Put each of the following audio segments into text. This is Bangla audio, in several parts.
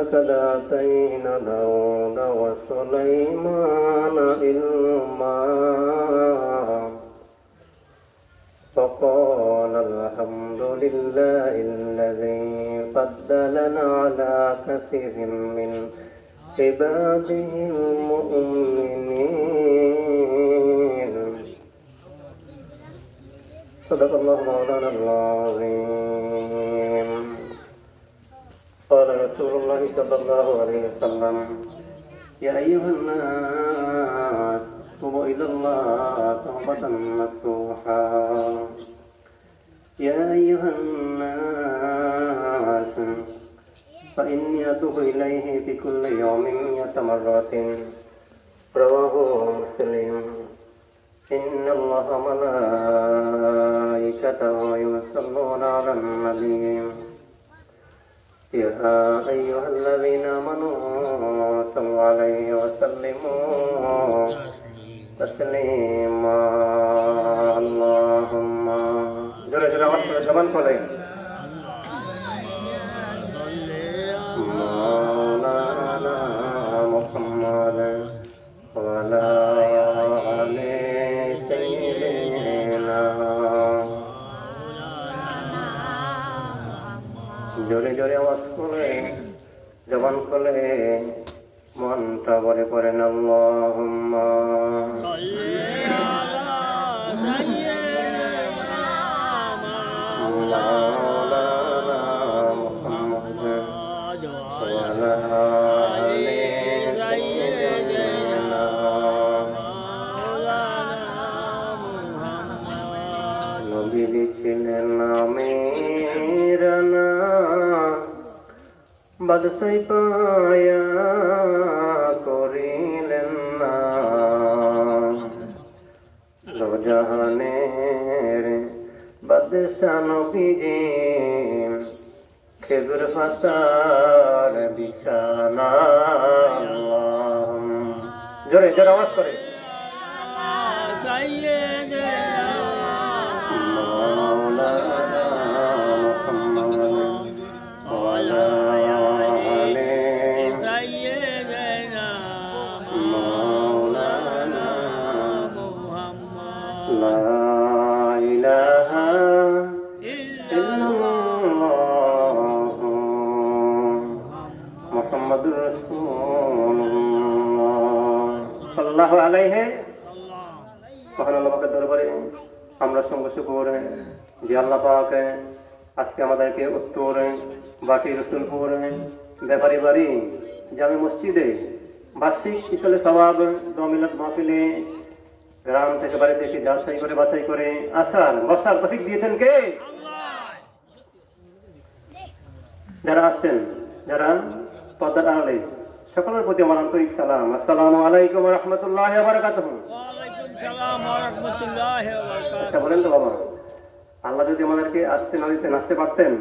ولقد آتينا داود وسليمان علما فقال الحمد لله الذي فضلنا على كثير من عباده المؤمنين صدق الله مولانا العظيم قال رسول الله صلى الله عليه وسلم يا أيها الناس توبوا إلى الله توبة نصوحا يا أيها الناس فإني أتوب إليه في كل يوم 100 مرة رواه مسلم إن الله ملائكته يصلون على النبي يا أيها الذين آمنوا صلوا عليه وسلموا تسليما اللهم جل جلاله زمان قولين مولانا محمد وعلى آل سيدنا জোরে জোরে আওয়াজ করে জবান খুলে মনটা ভরে পড়েন আল্লাহুম্মা মাওলানা মুহাম্মদ ওয়া আলা আলি সাইয়্যিদিনা নবী ছিলেন আমির না বাদশাহী পায়া করিলেন না দোজাহানের বাদশাহ নবীজি খেজুর পাতার বিছানা জোরে জোরে আওয়াজ করে আমরা সংঘর্ষ করে যে আল্লাহ পাক আজকে আমাদেরকে উত্তর বাকি রসুলপুর ব্যাপারী বাড়ি জামে মসজিদে বার্ষিক ইসলে সওয়াব দমিলাত মাহফিলে গ্রাম থেকে বাড়ি থেকে যাচাই করে বাছাই করে আসার বসার তৌফিক দিয়েছেন কে? যারা আসছেন, যারা পর্দার আড়ালে, সকলের প্রতি আমার আন্তরিক সালাম। আসসালামু আলাইকুম ওয়া রাহমাতুল্লাহি ওয়া বারাকাতুহু। আচ্ছা বলেন তো বাবা, আল্লাহ যদি আমাদেরকে আসতে না দিতেন, আসতে পারতেন?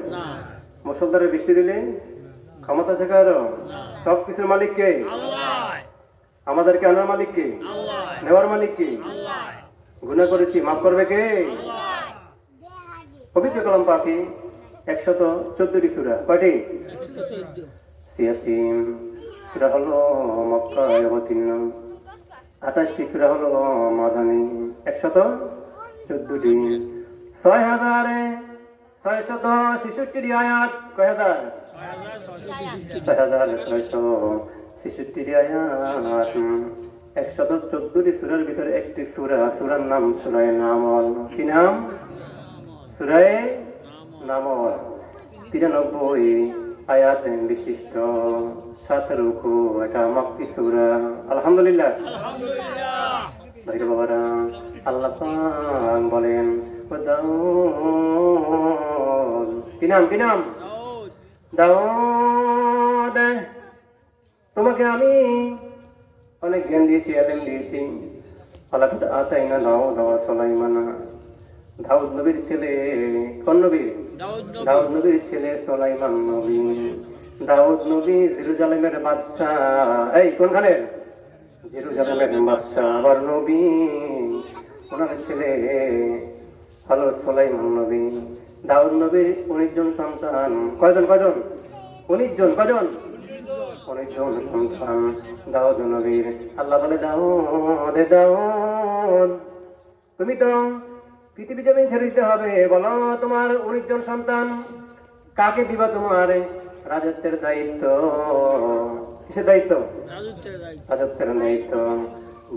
মুসলধারে বৃষ্টি দিলে ক্ষমতা আছে কারো? সব কিছুর মালিক কে? আমাদেরকে আনার মালিক কে? নেওয়ার মালিক কে? গুনাহ করেছি, মাফ করবে কে? পবিত্র কালাম পাকি 114টি সূরা। কয়টি? 86 সূরা হলো মক্কায় অবতীর্ণ, 28টি সূরা হলো মাদানী, 114টি, 6666টি আয়াত। কয় হাজার? 6666টি আয়াত। 114টি সূরার ভিতরে একটি সূরা, সূরার নাম সূরায়ে নামল। কি নাম? সূরায়ে নামল। 93 আয়াত বিশিষ্ট, 7 রুকু। এটা মাক্কি সূরা। আলহামদুলিল্লাহ। ভাই বাবারা, আল্লাহ পাক বলেন দাউদ, কি নাম? কি নাম? দাউদ, তোমাকে আমি অনেক জ্ঞান দিয়েছি, ইলম দিয়েছি। ওয়ালাকাদ আতাইনা দাউদ ওয়া সুলাইমান। দাউদ নবীর ছেলে। কোন নবী? দাউদ নবীর ছেলে সুলাইমান নবী। দাউদ নবী জেরুজালেমের বাদশাহ। এই কোনখানের? জেরুজালেমের বাদশাহ। আবার নবী, ওনার ছেলে হলো সুলাইমান নবী। দাউদ নবীর 19 জন সন্তান। কয়জন? 19 জন। কয়জন? অনেকজন সন্তান দাউদ নবীর। আল্লাহ বলে, দাউদ, তুমি তো পৃথিবী জমিন ছেড়ে দিতে হবে, বলো তোমার 19 জন সন্তান কাকে দিবা তোমার রাজত্বের দায়িত্ব? কিসের দায়িত্ব? রাজত্বের দায়িত্ব।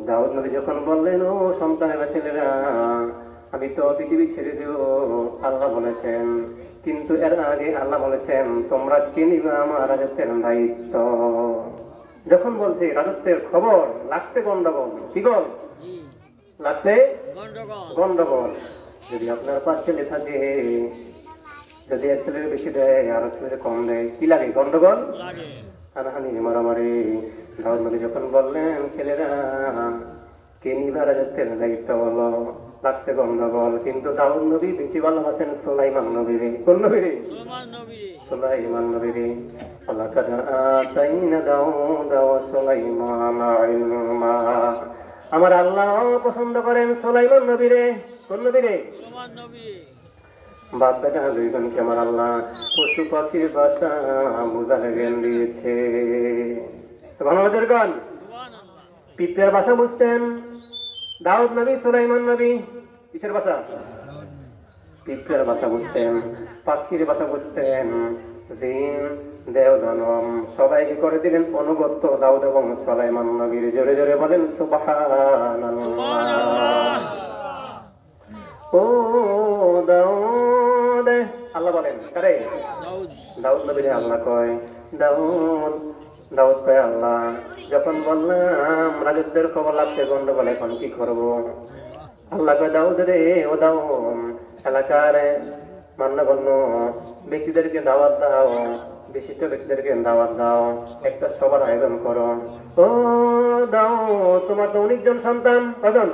দাউদ নবী যখন বললেন, ও সন্তানেরা, ছেলেরা, আমি তো পৃথিবী ছেড়ে দেব, আল্লাহ বলেছেন, কিন্তু এর আগে আল্লাহ বলেছেন তোমরা কে নিবে আমার রাজত্বের দায়িত্ব। যখন বলছে রাজত্বের খবর, লাগছে গন্ডগোল। কি গল? লাগছে গন্ডগোল। যদি আপনার 5 ছেলে থাকে, যদি এক ছেলের বেশি দেয় আর এক ছেলের কম দেয়, কি লাগে? গন্ডগোল, হানাহানি, মারামারি। দাউদ নবী যখন বললেন, ছেলেরা কে নিবে রাজত্বের দায়িত্ব, বলো, লাগছে গন্ডগোল। কিন্তু দাউদ নবী বেশি ভালোবাসেন সুলাইমান নবীরে। কোন নবীরে? সুলাইমান নবীরে। লাকাদ আতাইনা দাউদা ওয়া সুলাইমানা ইলমা। আমার আল্লাহ পছন্দ করেন সুলাইমান নবীরে। কোন নবীরে? বাপ বেটা দুইজনকে আমার আল্লাহ পশু পাখির ভাষা বুঝার জ্ঞান দিয়েছে। আমাদের গান পিঁপড়ের ভাষা বুঝতেন দাউদ নবী, সুলাইমান নবী। কিসের ভাষা? পিঁপড়ের ভাষা বুঝতেন, পাখির ভাষা বুঝতেন। দিন দেওদানম সবাইকে করে দিলেন অনুগত্য দাউদ এবং সুলাইমান নবীর। জোরে জোরে বলেন সুবহানাল্লাহ। ও দাউদ, আল্লাহ বলেন কারে? দাউদ নবীরে আল্লাহ কয়। দাউদ কয়, আল্লাহ যখন বললাম রাজত্বের খবর লাগছে গন্ডগোল, এখন কি করবো? আল্লাহ কয়, দাউদ রে, ও দাউদ, এলাকার মান্যগণ্য ব্যক্তিদেরকে দাওয়াত দাও, বিশিষ্ট ব্যক্তিদেরকে দাওয়াত দাও, একটা সবার আয়োজন করো। ও দাও, তোমার তো 19 জন সন্তান। কজন?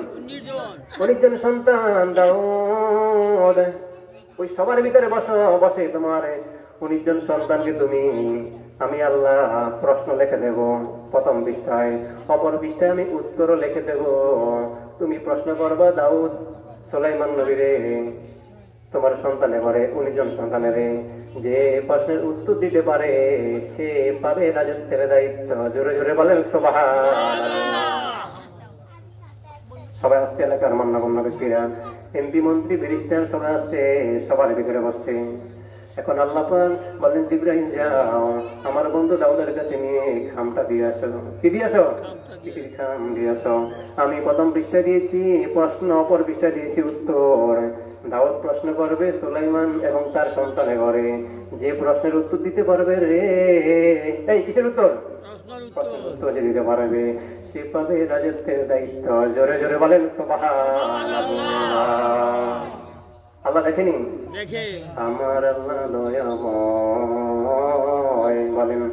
19 জন সন্তান। দাউদ, ওই সবার ভিতরে বসে তোমার 19 জন সন্তানকে আমি আল্লাহ প্রশ্ন লিখে দেব প্রথম পৃষ্ঠায়, অপর পৃষ্ঠায় আমি উত্তরও লিখে দেব। তুমি প্রশ্ন করবা দাউদ সুলাইমান নবীরে, তোমার সন্তানে করে 19 জন সন্তানের, যে প্রশ্নের উত্তর দিতে পারে সে পাবে রাজত্বের দায়িত্ব। জোরে জোরে বলেন সুবহানাল্লাহ। সবাই আসছে, এলাকার মান্যগণ্য ব্যক্তিরা, এমপি, মন্ত্রী, ব্যারিস্টার সবাই আসছে, সবার ভিতরে বসছে। এখন আল্লাহ পাক বলেন, জিবরাইল যাও আমার বন্ধু দাউদের কাছে নিয়ে খামটা দিয়ে আসো। কি দিয়ে আসো? খাম দিয়ে আসো। আমি প্রথম পৃষ্ঠা দিয়েছি প্রশ্ন, অপর পৃষ্ঠা দিয়েছি উত্তর। দাউদ প্রশ্ন করবে সুলাইমান এবং তার সন্তানের ঘরে, যে প্রশ্নের উত্তর দিতে পারবে রে, এই কিসের উত্তর? প্রশ্নের উত্তর যে দিতে পারবে সে পাবে রাজত্বের দায়িত্ব। জোরে জোরে বলেন সুবহানাল্লাহ। আল্লাহ দেখেনি? আমার আল্লাহ দয়াময়। বলেন,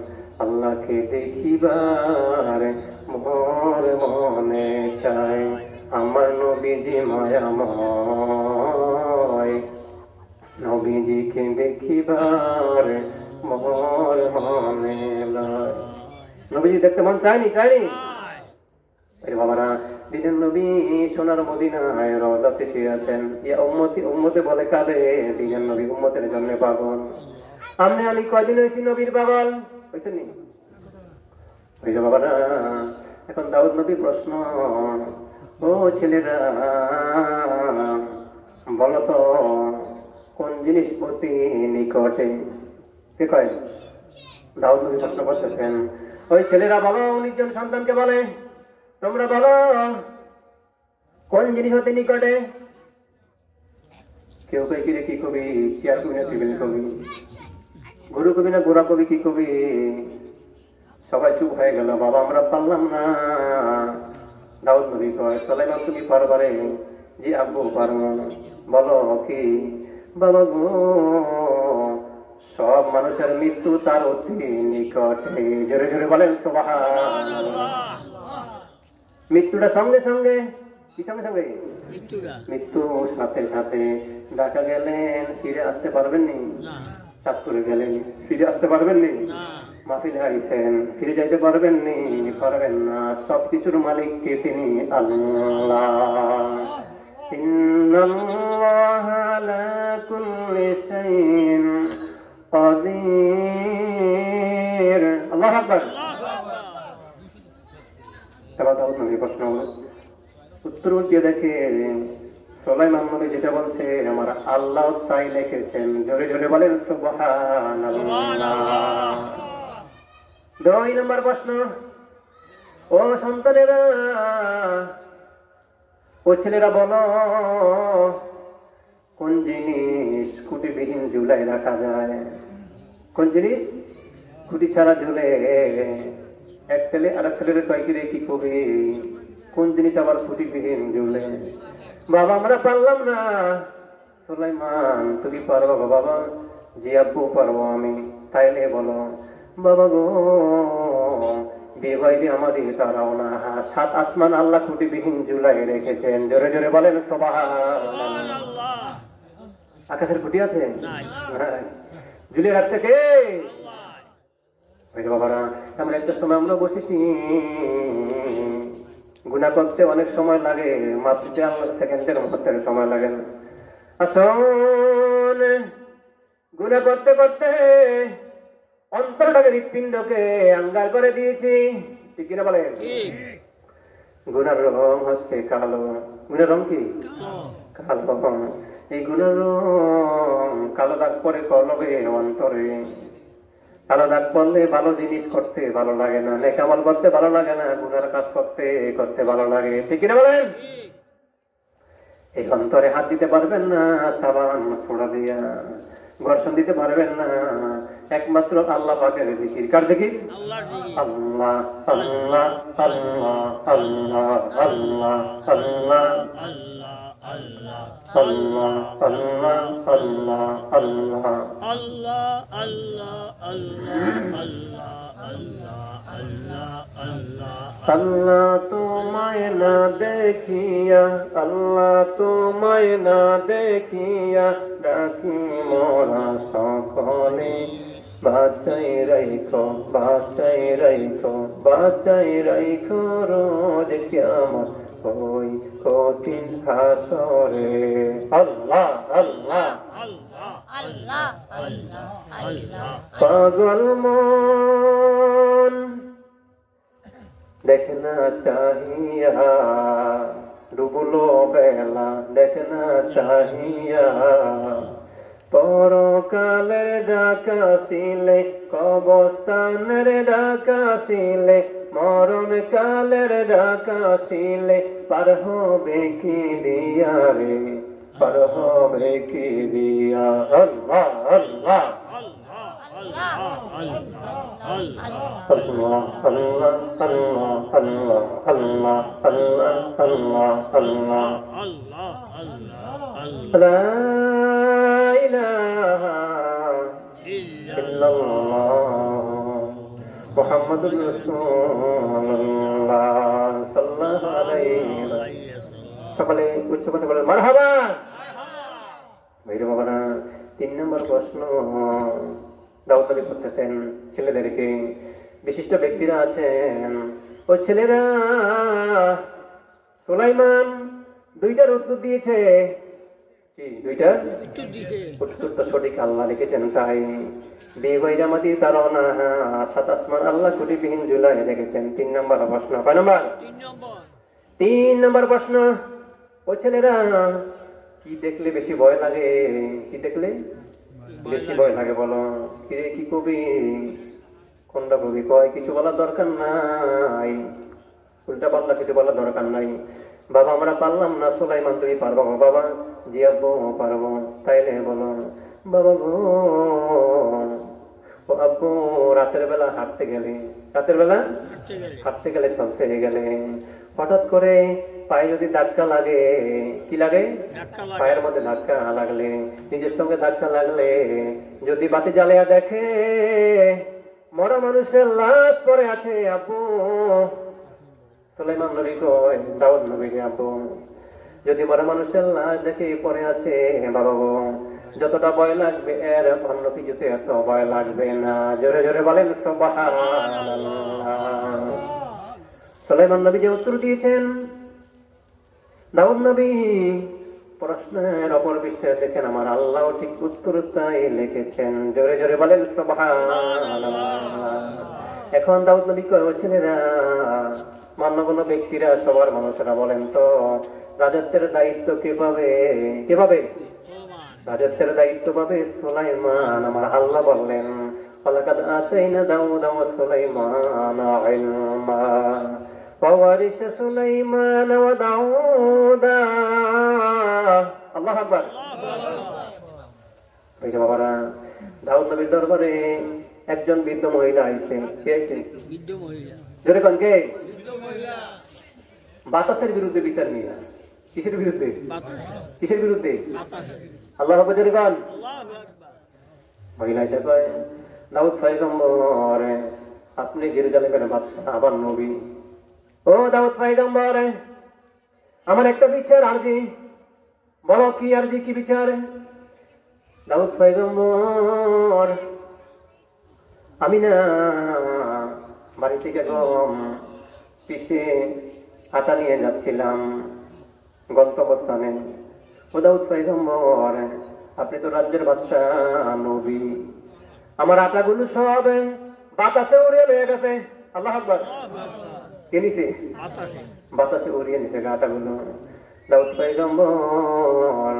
আল্লাহকে দেখিবার মোর মনে চাই, আমার নবীজি মায়াময়, নবীজিকে দেখিবার মোর মনে লয়। নবীজি দেখতে মন চায়নি? বাবারা, দিনের নবী সোনার মদিনায় রওজাতে শুয়ে আছেন। ইয়া উম্মতি, উম্মতে বলে কাঁদে, দিনের নবী উম্মতের জন্য পাগল। আমি কয়দিন হয়েছি নবীর পাগল? হয়েছেন নি? হয়েছে বাবারা। এখন দাউদ নবী প্রশ্ন, ও ছেলেরা বলো তো কোন জিনিস অতি নিকটে? কে কয়? দাউদ নবী প্রশ্ন করতেছেন। ওই ছেলেরা বলো, 19 জন সন্তানকে বলে, তোমরা বলো কোন জিনিস হতে নিকটে? কেউ কই কিরে কি কবি? চেয়ার কবি না টেবিল কবি? গরু কবি না গোড়া কবি? কি কবি? সবাই চুপ হয়ে গেল। বাবা আমরা পারলাম না। দাউদ নবী কয়, সুলাইমান তুমি পারবারে? জি আব্বু পারবো। বলো কি? বাবা গো, সব মানুষের মৃত্যু তার অতি নিকটে। জোরে জোরে বলেন সুবহানাল্লাহ। মৃত্যুটা সঙ্গে সঙ্গে। কি সঙ্গে সঙ্গে? মৃত্যুর সাথে সাথে। ঢাকা গেলেন, ফিরে আসতে পারবেন নি? চাঁদপুরে গেলেন, ফিরে আসতে পারবেন নি? মাহফিলে আইছেন, ফিরে যাইতে পারবেন নি? পারবেন না। সবকিছুর মালিক কে? তিনি আল্লাহ। ইন্নাল্লাহা আলা কুল্লি শাইইন কাদির। আল্লাহু আকবার। এবার দাউদ নবী প্রশ্ন উত্তর দিয়ে দেখে সুলাইমান নবী যেটা বলছে আমার আল্লাহ তাই লিখেছেন। জোরে জোরে বলেন সুবহানাল্লাহ। 2 নম্বর প্রশ্ন, ও সন্তানেরা, ও ছেলেরা বলো, কোন জিনিস খুঁটিবিহীন ঝুলায় রাখা যায়? কোন জিনিস খুঁটি ছাড়া ঝুলে? এক ছেলে আর এক ছেলের কয়েকটি কি কবি, কোন জিনিস আবার খুঁটিবিহীন ঝুলে? বাবা আমরা পারলাম না। সুলাইমান তুমি পারবো গো বাবা? জি আব্বু পারবো আমি। তাইলে বলো বাবা গো, বেবাইরে আমাদের তারাও না, 7 আসমান আল্লাহ খুঁটিবিহীন ঝুলাই রেখেছেন। জোরে জোরে বলেন সুবহানাল্লাহ। আকাশের খুঁটি আছে? ঝুলে রাখছে কে? বাবারা আমরা একটা সময় আমরা বসেছি, গুনাহ করতে অনেক সময় লাগে, মাত্র 4 সেকেন্ডের মধ্যে সময় লাগে না। আসুন, গুনাহ করতে করতে অন্তরটাকে, হৃৎপিণ্ডকে আঙ্গার করে দিয়েছি, ঠিক কিনা বলেন? গুনার রং হচ্ছে কালো। গুনার রং কি? কালো। এই গুনার রং কালো দাগ পরে কলবে অন্তরে। কালো দাগ পড়লে ভালো জিনিস করতে ভালো লাগে না, নেক আমল করতে ভালো লাগে না, গুনার কাজ করতে করতে ভালো লাগে, ঠিক কিনা বলেন? এই অন্তরে হাত দিতে পারবেন না সাবান ছোড়া দিয়া, ঘর্ষণ দিতে পারবেন না, একমাত্র আল্লাহ পাকের জিকির। কার জিকির? আল্লাহ আল্লাহ আল্লাহ আল্লাহ আল্লাহ আল্লাহ আল্লাহ আল্লাহ আল্লাহ আল্লাহ আল্লাহ আল্লাহ তোমায় না দেখিয়া, আল্লাহ তোমায় না দেখিয়া ডাকি মোরা সকলে, বাঁচাই রাইখো বাঁচাই রাইখো বাঁচাই রাইখো রোজ কিয়ামত ওই কঠিন হাসরে। আল্লাহ আল্লাহ আল্লাহ আল্লাহ। পাগল মন দেখে না চাহিয়া, ডুবলো বেলা দেখে না চাহিয়া, পরকালের ডাকা শিলে, কবরস্থানের ডাকা শিলে, মরণ কালের ডাকা শিলে, পার হবে কি দিয়া রে, পার হবে কি দিয়া। আল্লাহ আল্লাহ আল্লাহ আল্লাহ আল্লাহ আল্লাহ আল্লাহ আল্লাহ আল্লাহ আল্লাহ। লা ইলাহা ইল্লাল্লাহ মুহাম্মাদুর রাসূলুল্লাহ সাল্লাল্লাহু আলাইহি ওয়াসাল্লাম। সকলে উচ্চ কথা বলেন মারহাবা। ভাইরা বাবারা, 3 নম্বর প্রশ্ন দাউদ নবী করতেছেন ছেলেদেরকে। বিশিষ্ট ব্যক্তিরা আছেন, ও ছেলেরা, সুলাইমান 2টার উত্তর দিয়েছে। কি 2টার উত্তর তো সঠিক আল্লাহ লিখেছেন। তাই বেগৈরা মাদি তারাও না, 7 আসমান আল্লাহ খুঁটিবিহীন ঝুলাই রেখেছেন। 3 নম্বর প্রশ্ন। কয় নম্বর? 3 নম্বর প্রশ্ন, ও ছেলেরা, কি দেখলে বেশি ভয় লাগে? কি দেখলে বেশি ভয় লাগে বলো? কিরে কি কবি? কোনটা কবি? কয় কিছু বলার দরকার নাই, উল্টা পাল্লা কিছু বলার দরকার নাই। বাবা আমরা পারলাম না। সুলাইমান তুমি পারবো? বাবা জি আব্বু পারবো। তাইলে বলো বাবা গো, ও আব্বু রাতের বেলা হাঁটতে গেলে, রাতের বেলা হাঁটতে গেলে, চলতে গেলে হঠাৎ করে পায়ে যদি ধাক্কা লাগে, কি লাগে? পায়ের মধ্যে ধাক্কা লাগলে, নিজের সঙ্গে ধাক্কা লাগলে, যদি বাতি জ্বালিয়ে দেখে মরা মানুষের লাশ পড়ে আছে, আব্বু, সুলাইমান নবী কয় দাউদ নবীকে, আব্বু যদি মরা মানুষের লাশ দেখে পড়ে আছে, বাবা গো যতটা ভয় লাগবে এর অন্য কিছুতে এত ভয় লাগবে না। জোরে জোরে বলেন সুবহানাল্লাহ। সুলাইমান নবী যে উত্তর দিয়েছেন, দাউদ নবী প্রশ্নের অপর পৃষ্ঠে দেখেন আমার আল্লাহ ঠিক উত্তর তাই লিখেছেন। জোরে জোরে বলেন সুবহানাল্লাহ। এখন দাউদ নবী কয় ছেলেরা, মান্যগণ্য ব্যক্তিরা, সবার মানুষেরা বলেন তো রাজত্বের দায়িত্ব কে পাবে? কে পাবে রাজত্বের দায়িত্ব? পাবে সুলাইমান। আমার আল্লাহ বললেন ওয়ালাকাদ আতাইনা দাউদা ওয়া সুলাইমানা ইলমা ওয়ারিসা সুলাইমান ওয়া দাউদা। আল্লাহু আকবার। এই যে বাবারা, দাউদ নবীর দরবারে একজন বৃদ্ধ মহিলা আইছে। কে আইছে? বৃদ্ধ মহিলা। জোরে কোন কে? বৃদ্ধ মহিলা। বাতাসের বিরুদ্ধে বিচার নিয়ে। কিসের বিরুদ্ধে? কিসের বিরুদ্ধে? আল্লাহু আকবার। জোরে কোন? মহিলা এসে কয়, দাউদ পয়গম্বর, আপনি জেরুজালেমের বাদশা, আবার নবী। ও দাউদ পয়গম্বর, আমার একটা বিচার আরজি। বলো কি আরজি, কি বিচার? দাউদ পয়গম্বর, আমি না বাড়ি থেকে গম পিষে আটা নিয়ে যাচ্ছিলাম গন্তব্যস্থানে। ও দাউদ পয়গম্বর, আপনি তো রাজ্যের বাদশা, নবী, আমার আটাগুলো সব বাতাসে উড়িয়ে নিয়ে গেছে। আল্লাহু আকবার। কে নিছে? বাতাসে উড়িয়ে নিছে আটাগুলো। দাউদ পয়গম্বর,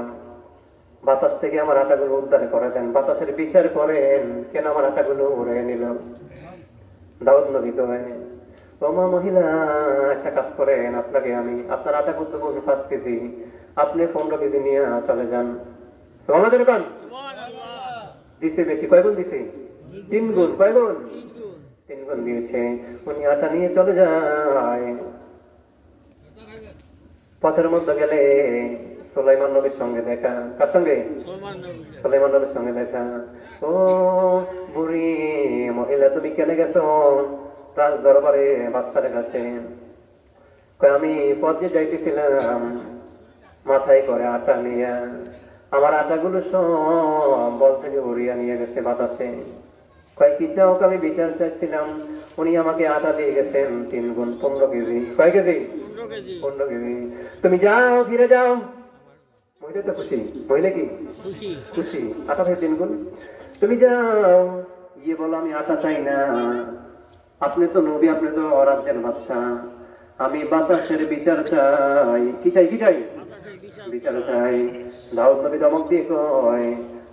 বাতাস থেকে আমার আটাগুলো উদ্ধার করে দেন, বাতাসের বিচার করেন, কেন আমার আটাগুলো উড়িয়ে নিল? দাউদ নবী তো মা মহিলা, একটা কাজ করেন, আপনাকে আমি আপনার আটা করতে বলবো 5 কেজি, আপনি 15 কেজি নিয়ে চলে যান। তোমাদের কান দিছে বেশি। কয় গুণ দিছে? 3 গুণ। কয় গুণ? 3 গুণ দিয়েছে। উনি আটা নিয়ে চলে যায়। পথের মধ্যে গেলে সুলাইমান নবীর সঙ্গে দেখা। কার সঙ্গে? সুলাইমান নবীর সঙ্গে দেখা। ও বুড়ি মহিলা, তুমি কেন গেছো রাজ দরবারে বাদশার কাছে? আমি পথে যাইতেছিলাম, মাথায় করে আটা নিয়ে, আমার আটাগুলো সব বল থেকে উড়িয়ে নিয়ে গেছে বাতাসে। কয় কি চাও? আমি বিচার চাচ্ছিলাম। উনি আমাকে আটা দিয়ে গেছেন 3 গুণ, 15 কেজি। কয় কেজি? 15 কেজি। তুমি যাও, ফিরে যাও। মহিলা তো খুশি। মহিলা কি খুশি? আটা থেকে 3 গুণ। তুমি যাও, গিয়ে বলো আমি আটা চাই না, আপনি তো নবী, আপনি তো রাজ্যের বাদশা, আমি বাতাসের বিচার চাই। কি চাই? কি চাই? বিচার চাই। দাউদ নবী ধমক দিয়ে কয়,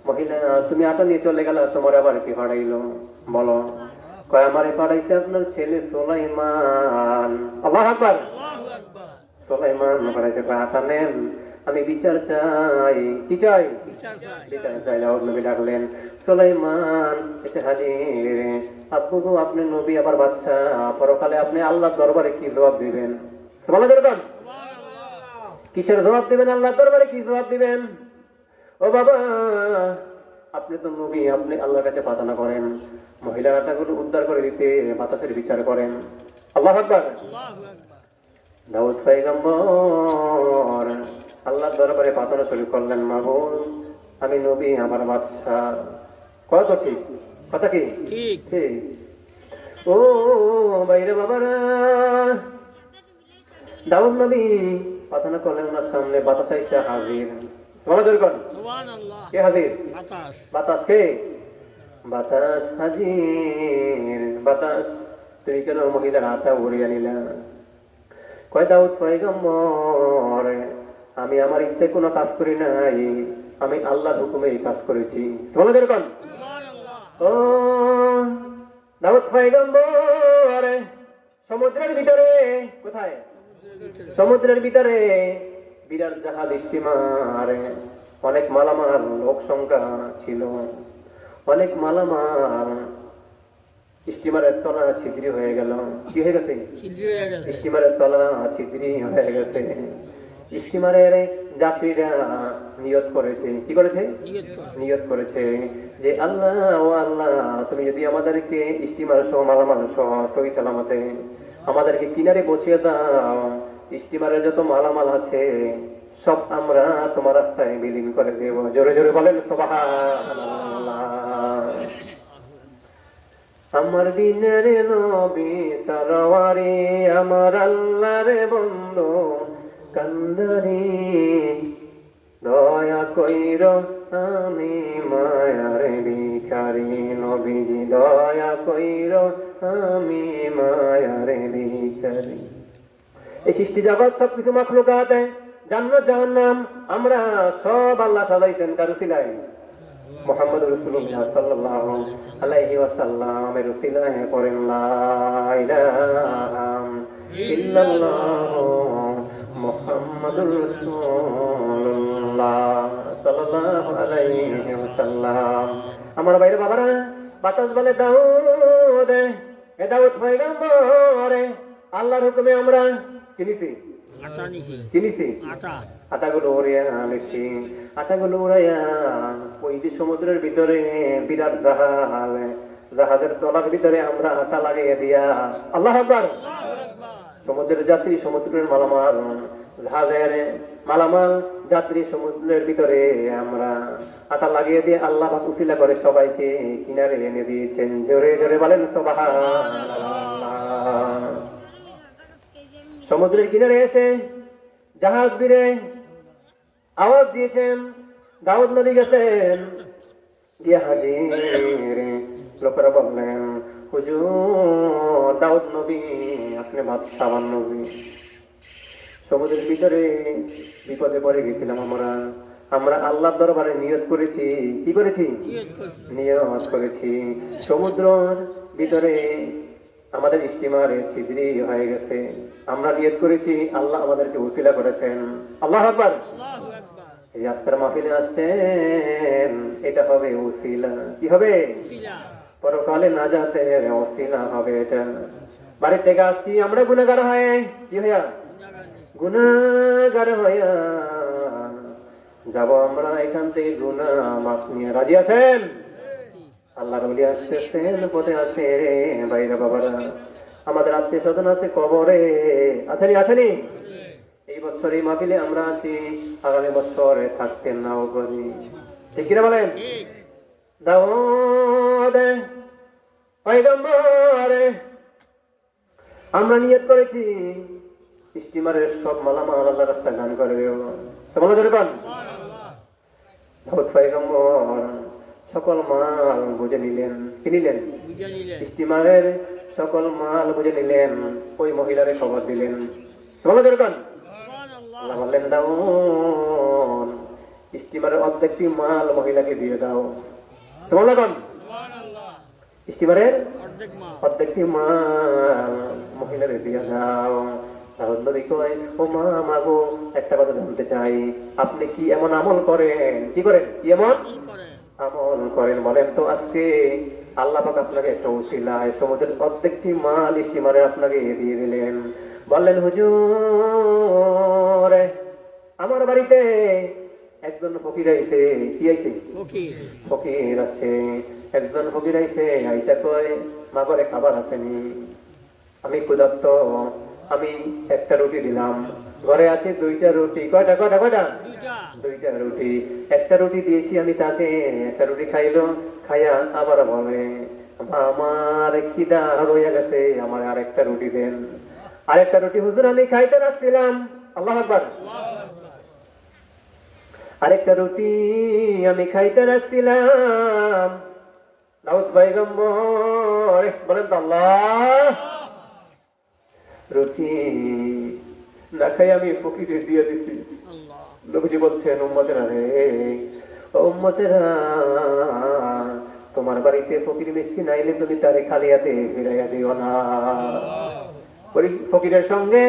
মহিলা তুমি আটা নিয়ে চলে গেল, তোমার আবার কি পাঠাইলো বলো? কয় আমারে পাঠাইছে আপনার ছেলে সুলাইমান। আল্লাহু আকবার। সুলাইমান পাঠাইছে। কয় আটা নেন, আমি বিচার চাই। কি চাই? বিচার চাই। দাউদ নবী ডাকলেন, সুলাইমান এসে হাজির। আব্বু গো, আপনি নবী আবার বাদশা, পরকালে আপনি আল্লাহর দরবারে কি জবাব দিবেন? সুবহানাল্লাহ। কিসের জবাব দিবেন? আল্লাহর দরবারে কি জবাব দিবেন? ও বাবা, আপনি তো নবী, আপনি আল্লাহর কাছে প্রার্থনা করেন, মহিলার আটাগুলো উদ্ধার করে দিতে বাতাসের বিচার করেন। আল্লাহু আকবার। দাউদ পয়গম্বর আল্লাহর দরবারে প্রার্থনা শুরু করলেন, মাবুদ আমি নবী, আমার বাদশা। কথা ঠিক? কথা কি ঠিক? ও বাইরে বাবারা, দাউদ নবী প্রার্থনা করলেন, ওনার সামনে বাতাস এসে হাজির। কে হাজির? বাতাস। কে? বাতাস হাজির। বাতাস, তুমি কেন মহিলার আটা উড়িয়ে নিলা? কয় দাউদ পয়গম্বর, আমি আমার ইচ্ছায় কোনো কাজ করি নাই, আমি আল্লাহর হুকুমে এই কাজ করেছি। তোমাদের কোন? ও দাউদ পয়গম্বর সমুদ্রের ভিতরে, কোথায়? সমুদ্রের ভিতরে বিরাট জাহাজ, স্টিমার, অনেক মালামাল, লোক সংখ্যা ছিল, অনেক মালামাল। স্টিমারের তলা ছিদ্রি হয়ে গেল। কি হয়ে গেছে? স্টিমারের তলা ছিদ্রি হয়ে গেছে। স্টিমারের যাত্রীরা নিয়ত করেছে। কি করেছে? নিয়ত করেছে যে আল্লাহ, ও আল্লাহ, তুমি যদি আমাদেরকে স্টিমার সহ মালামাল সহ সহি সালামতে আমাদেরকে কিনারে পৌঁছিয়ে দাও, স্টিমারের যত মালামাল আছে সব আমরা তোমার রাস্তায় বিলীন করে দেব। জোরে জোরে বলেন সুবহানাল্লাহ। আমার দিনের নবী সরওয়ারে, আমার আল্লাহর বন্ধু কান্দারি, দয়া কইর আমি মায়ার ভিখারি। নবীজি দয়া কইর আমি মায়ার ভিখারি। এই সৃষ্টি জগৎ সবকিছু মাখলুকাত, জান্নাত জাহান্নাম আমরা সব আল্লাহ সাজাইছেন কার উসিলায়? মুহাম্মদ রাসূলুল্লাহ সাল্লাল্লাহু আলাইহি ওয়াসাল্লামের উসিলায় পড়েন লা ইলাহা ইল্লাল্লাহ মুহাম্মাদুর রাসূলুল্লাহ সাল্লাল্লাহু আলাইহি ওয়াসাল্লাম। আমার বাইরে বাবারা, বাতাস বলে দাউদ, এ দাউদ পয়গম্বর, আল্লাহর হুকুমে আমরা কিনেছি আটাগুলো উড়িয়া আনেছি। আটাগুলো উড়াইয়া ওই যে সমুদ্রের ভিতরে বিরাট জাহাজ, জাহাজের তলার ভিতরে আমরা আটা লাগাইয়া দিয়া, আল্লাহু আকবার, সমুদ্রের যাত্রী সমুদ্রের মালামাল, জাহাজের মালামাল যাত্রী সমুদ্রের ভিতরে আমরা আটা লাগিয়ে দিয়ে আল্লাহ পাক উসিলা করে সবাইকে কিনারে এনে দিয়েছেন। জোরে জোরে বলেন সুবহানাল্লাহ। সমুদ্রের কিনারে এসে জাহাজ বীরে আওয়াজ দিয়েছেন, দাউদ নবী গেছেন, গিয়া হাজির। লোকেরা বললেন, হুজুর দাউদ নবী আপনি বাদশাহ নবী। সমুদ্রের ভিতরে বিপদে পড়ে গেছিলাম আমরা আল্লাহর দরবারে নিয়ত করেছি। কি করেছি? নিয়ত করেছি। সমুদ্রের ভিতরে আমাদের স্টিমারে ছিদ্রি হয়ে গেছে, আমরা নিয়ত করেছি, আল্লাহ আমাদেরকে উসিলা করেছেন। আল্লাহু আকবার। এই আজকের মাহফিলে আসছেন, এটা হবে উসিলা। কি হবে? পরকালে নাজাতের উসিলা হবে এটা। বাড়ি থেকে আসছি আমরা গুনাহগার হয়ে, কি হইয়া? গুনাহগার হইয়া যাব আমরা এখান থেকে, গুনাহ মাফ নিয়ে। রাজি আছেন? আল্লাহর ওলি আসতেছেন, পথে আছে রে ভাইরা বাবারা। আমাদের আত্মীয় স্বজন আছে কবরে, আছেনি? এই বছর এই মাহফিলে আমরা আছি, আগামী বছরে থাকতেন নাও করি। ঠিক কিনা বলেন? দাউদ পয়গম্বর আমরা নিয়ত করেছি স্টিমারের সব মালামাল আল্লাহ রাস্তা গান করে দেব। সমালোচনা জোরে পান। দাউদ পয়গম্বর সকল মাল বুঝে নিলেন। কি নিলেন? স্টিমারের সকল মাল বুঝে নিলেন, ওই মহিলারে খবর দিলেন। সমালোচনা জোরে পান। আল্লাহ বললেন, দাউদ স্টিমারের অর্ধেকটি মাল মহিলাকে দিয়ে দাও। সমালোচনা, স্টিমারের অর্ধেকটি মাল মহিলারে দিয়ে দাও। দাউদ নবী কয়, ও মা মাগো, একটা কথা জানতে চাই, আপনি কি এমন আমল করেন? কি করেন? কি এমন আমল করেন বলেন তো। আজকে আল্লাহ পাক আপনাকে একটা উসিলায় সমুদ্রের প্রত্যেকটি মাল স্টিমারে আপনাকে দিয়ে দিলেন। বললেন, হুজুর আমার বাড়িতে একজন ফকির আইছে। কি আইছে? ফকির আছে। একজন ফকির আইছে, আইসা কয়, মা ঘরে খাবার আসেনি, আমি ক্ষুধার্ত, আমি একটা রুটি দিলাম, ঘরে আছে দুইটা রুটি। কয়টা? দুইটা রুটি। একটা রুটি দিয়েছি আমি তাকে, একটা রুটি খাইলো, খাইয়া আবার বলে, আমার খিদা রয়ে গেছে, আমার আরেকটা রুটি দেন। আরেকটা রুটি হুজুর আমি খাইতে রাখছিলাম। আল্লাহু আকবার। আরেকটা রুটি আমি খাইতে রাখছিলাম। দাউদ পয়গম্বর বলেন তো আল্লাহ, রুটি না খাই আমি ফকিরে দিয়ে দিছি। নবীজি বলছেন, উম্মতেরা রে, উম্মতেরা, তোমার বাড়িতে ফকির মিষ্টি নাইলে তুমি তারে খালি হাতে ফিরাইয়া দিও না। ফকিরের সঙ্গে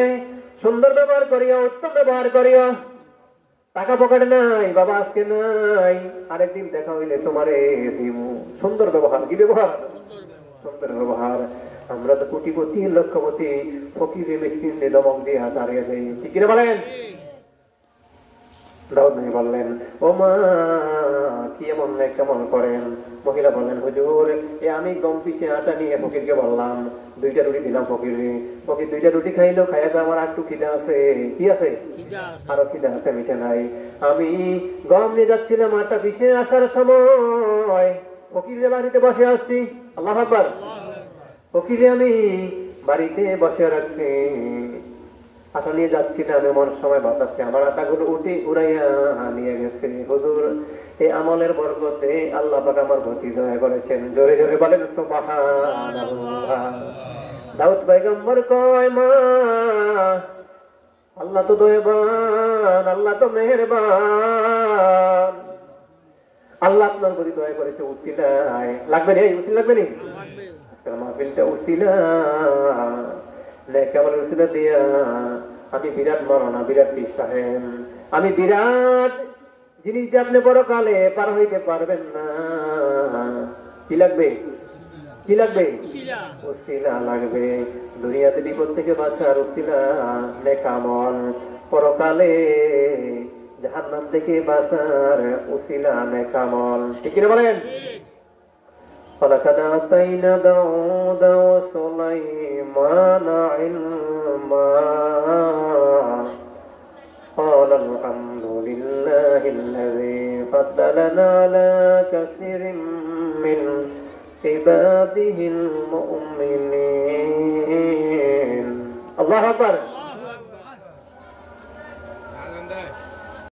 সুন্দর ব্যবহার করিও, উত্তম ব্যবহার করিও। টাকা পকেটে নাই বাবা, আজকে নাই, আরেকদিন দেখা হইলে তোমারে দিব। সুন্দর ব্যবহার। কি ব্যবহার? সুন্দর ব্যবহার। আমরা তো কোটিপতি লক্ষপতি, ফকিরে মিসকিন দমক দিয়ে দাঁড়িয়ে যাই। ঠিক কিনা বলেন? দাউদ নবী বললেন, ও মা কি এমন কেমন করেন? মহিলা বললেন, হুজুর আমি গম পিষে আটা নিয়ে ফকিরকে বললাম, দুইটা রুটি দিলাম ফকিরে, ফকির দুইটা রুটি খাইলো, খাইয়া তো আমার একটু খিদা আছে। কি আছে? আরো খিদা আছে, মিঠে নাই। আমি গম নিয়ে যাচ্ছিলাম, আটা পিষে আসার সময় ফকিরের বাড়িতে বসে আসছি। আল্লাহু আকবার। ফকিরে আমি বাড়িতে বসে রাখছি, আটা নিয়ে যাচ্ছিলাম, এমন সময় বাতাসে আমার আটাগুলো উড়াইয়া নিয়ে গেছে। হুজুর এই আমলের বরকতে আল্লাহ পাক আমার প্রতি দয়া করেছেন। জোরে জোরে বলেন সুবহানাল্লাহ। দাউদ পয়গম্বর কয় মা, আল্লাহ তো দয়াবান, আল্লাহ তো মেহেরবান, আল্লাহ আপনার প্রতি দয়া করেছে উসিলায়। লাগবে রে উসিলা, লাগবে নি আজকের মাহফিলটা উসিলা, নেক আমলের উসিলা দিয়া আমি বিরাট মাওলানা, বিরাট পীর সাহেব, আমি বিরাট জিনিস যে আপনি বড় কালে পার হইতে পারবেন না। কি লাগবে? কি লাগবে? উসিলা লাগবে। দুনিয়াতে বিপদ থেকে বাঁচার উসিলা নেক আমল, পরকালে জাহান্নাম থেকে বাঁচার উসিলা নেক আমল। ঠিক কি বলেন? فلقد آتينا داود وسليمان علما قال الحمد لله الذي فضلنا على كثير من عباده المؤمنين. الله أكبر.